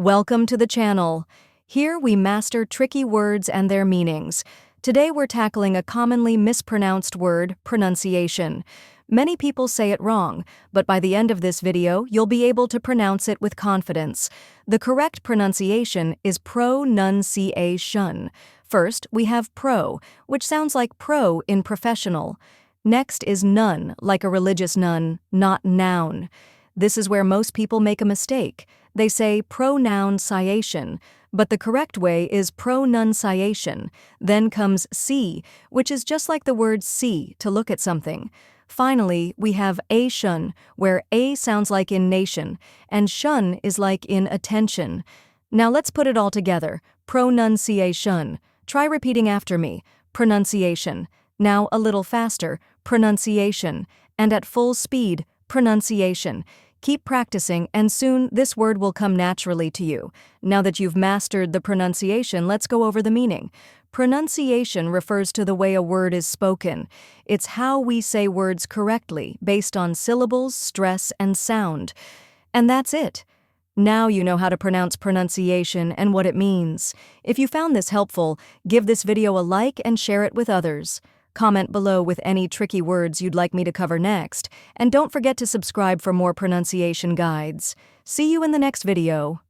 Welcome to the channel. Here we master tricky words and their meanings. Today we're tackling a commonly mispronounced word, pronunciation. Many people say it wrong, but by the end of this video, you'll be able to pronounce it with confidence. The correct pronunciation is pronunciation. First, we have pro, which sounds like pro in professional. Next is nun, like a religious nun, not noun. This is where most people make a mistake. They say pronunciation, but the correct way is pronunciation. Then comes see, which is just like the word see, to look at something. Finally, we have ation, where a sounds like in nation, and shun is like in attention. Now let's put it all together. Pronunciation. Try repeating after me. Pronunciation. Now a little faster. Pronunciation. And at full speed. Pronunciation. Keep practicing, and soon this word will come naturally to you. Now that you've mastered the pronunciation, let's go over the meaning. Pronunciation refers to the way a word is spoken. It's how we say words correctly, based on syllables, stress, and sound. And that's it. Now you know how to pronounce pronunciation and what it means. If you found this helpful, give this video a like and share it with others. Comment below with any tricky words you'd like me to cover next, and don't forget to subscribe for more pronunciation guides. See you in the next video.